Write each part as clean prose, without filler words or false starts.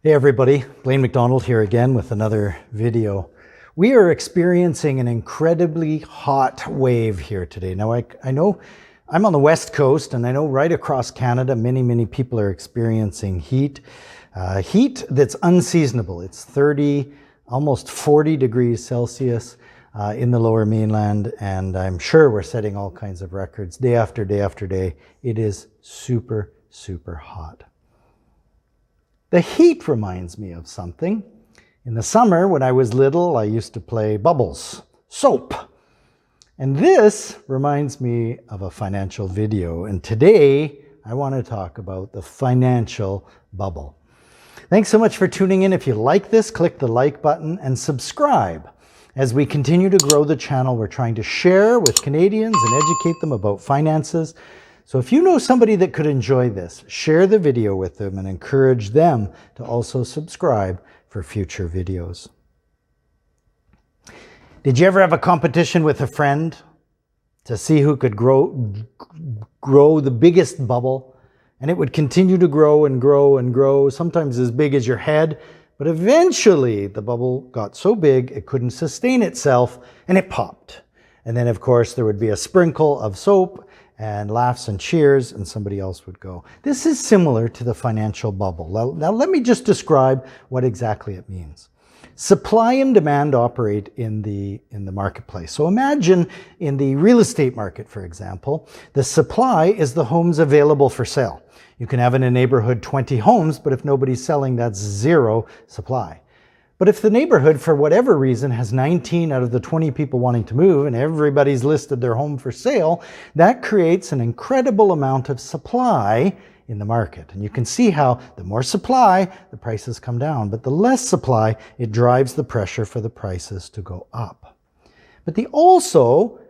Hey everybody, Blaine McDonald here again with another video. We are experiencing an incredibly hot wave here today. Now I know I'm on the West Coast, and I know right across Canada many people are experiencing heat. Heat that's unseasonable. It's 30, almost 40 degrees Celsius in the Lower Mainland, and I'm sure we're setting all kinds of records day after day after day. It is super hot. The heat reminds me of something. In the summer, when I was little, I used to play bubbles, soap. And this reminds me of a financial video. And today, I want to talk about the financial bubble. Thanks so much for tuning in. If you like this, click the like button and subscribe. As we continue to grow the channel, we're trying to share with Canadians and educate them about finances. So if you know somebody that could enjoy this, share the video with them and encourage them to also subscribe for future videos. Did you ever have a competition with a friend to see who could grow the biggest bubble? And it would continue to grow and grow and grow, sometimes as big as your head. But eventually the bubble got so big it couldn't sustain itself and it popped. And then of course there would be a sprinkle of soap and laughs and cheers, and somebody else would go. This is similar to the financial bubble. Now let me just describe what exactly it means. Supply and demand operate in the marketplace. So imagine in the real estate market, for example, the supply is the homes available for sale. You can have in a neighborhood 20 homes, but if nobody's selling, that's zero supply. But if the neighborhood, for whatever reason, has 19 out of the 20 people wanting to move and everybody's listed their home for sale, that creates an incredible amount of supply in the market. And you can see how the more supply, the prices come down. But the less supply, it drives the pressure for the prices to go up. But the also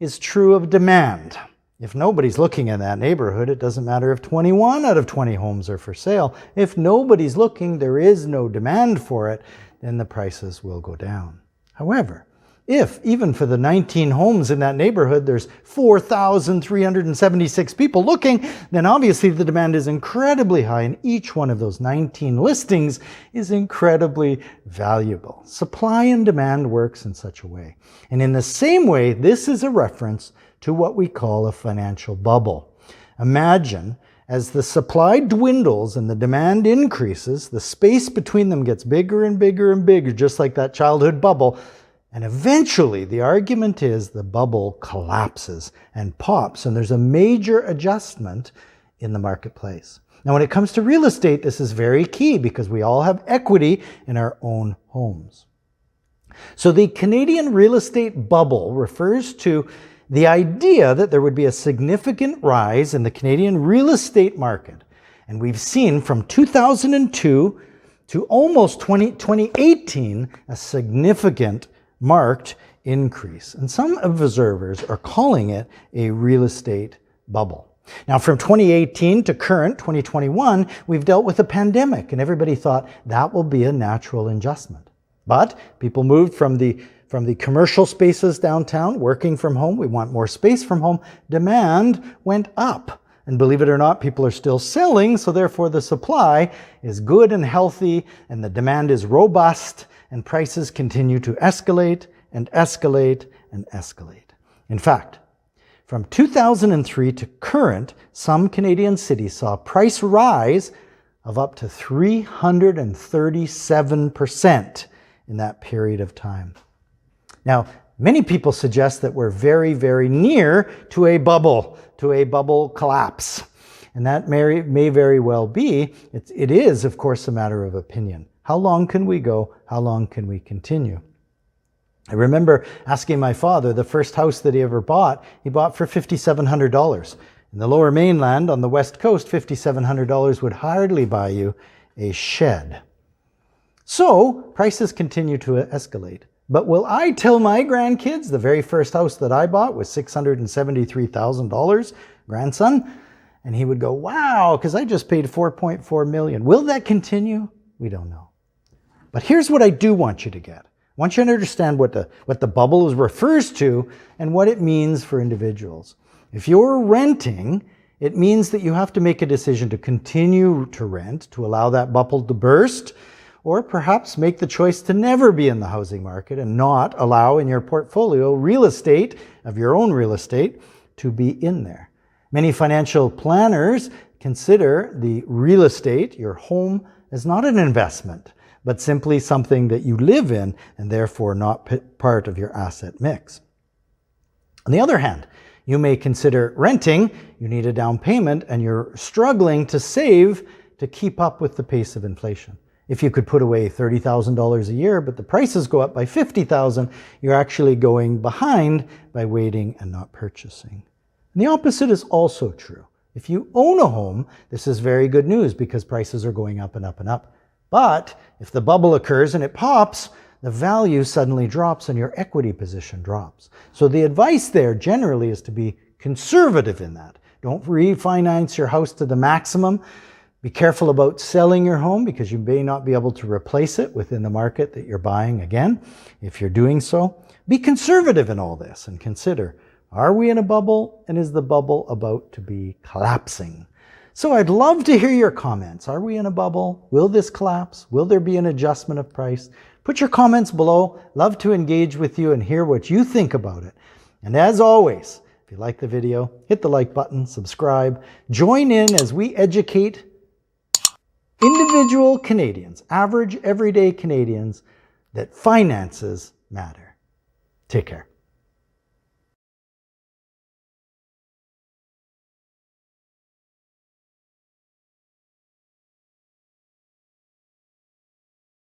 is true of demand. If nobody's looking in that neighborhood, it doesn't matter if 21 out of 20 homes are for sale. If nobody's looking, there is no demand for it, then the prices will go down. However, if even for the 19 homes in that neighborhood, there's 4,376 people looking, then obviously the demand is incredibly high, and each one of those 19 listings is incredibly valuable. Supply and demand works in such a way. And in the same way, this is a reference to what we call a financial bubble. Imagine as the supply dwindles and the demand increases, the space between them gets bigger and bigger and bigger, just like that childhood bubble. And eventually, the argument is the bubble collapses and pops, and there's a major adjustment in the marketplace. Now, when it comes to real estate, this is very key because we all have equity in our own homes. So the Canadian real estate bubble refers to the idea that there would be a significant rise in the Canadian real estate market. And we've seen from 2002 to almost 2018 a significant marked increase. And some observers are calling it a real estate bubble. Now, from 2018 to current 2021, we've dealt with a pandemic, and everybody thought that will be a natural adjustment. But people moved from the commercial spaces downtown, working from home. We want more space from home. Demand went up. And believe it or not, people are still selling, so therefore the supply is good and healthy, and the demand is robust, and prices continue to escalate and escalate and escalate. In fact, from 2003 to current, some Canadian cities saw a price rise of up to 337% in that period of time. Now, many people suggest that we're very near to a bubble collapse. And that may very well be. It is, of course, a matter of opinion. How long can we go? How long can we continue? I remember asking my father, the first house that he ever bought, he bought for $5,700. In the Lower Mainland, on the West Coast, $5,700 would hardly buy you a shed. So, prices continue to escalate. But will I tell my grandkids the very first house that I bought was $673,000, grandson? And he would go, wow, because I just paid $4.4 million. Will that continue? We don't know. But here's what I do want you to get. I want you to understand what the bubble refers to and what it means for individuals. If you're renting It means that you have to make a decision to continue to rent, to allow that bubble to burst, or perhaps make the choice to never be in the housing market and not allow in your portfolio real estate, of your own real estate, to be in there. Many financial planners consider the real estate, your home, as not an investment, but simply something that you live in and therefore not part of your asset mix. On the other hand, you may consider renting, you need a down payment, and you're struggling to save to keep up with the pace of inflation. If you could put away $30,000 a year, but the prices go up by $50,000, you're actually going behind by waiting and not purchasing. And the opposite is also true. If you own a home, this is very good news because prices are going up and up and up. But if the bubble occurs and it pops, the value suddenly drops and your equity position drops. So the advice there generally is to be conservative in that. Don't refinance your house to the maximum. Be careful about selling your home because you may not be able to replace it within the market that you're buying again. If you're doing so, be conservative in all this and consider, are we in a bubble and is the bubble about to be collapsing? So I'd love to hear your comments. Are we in a bubble? Will this collapse? Will there be an adjustment of price? Put your comments below. Love to engage with you and hear what you think about it. And as always, if you like the video, hit the like button, subscribe, join in as we educate individual Canadians, average everyday Canadians, that finances matter. Take care.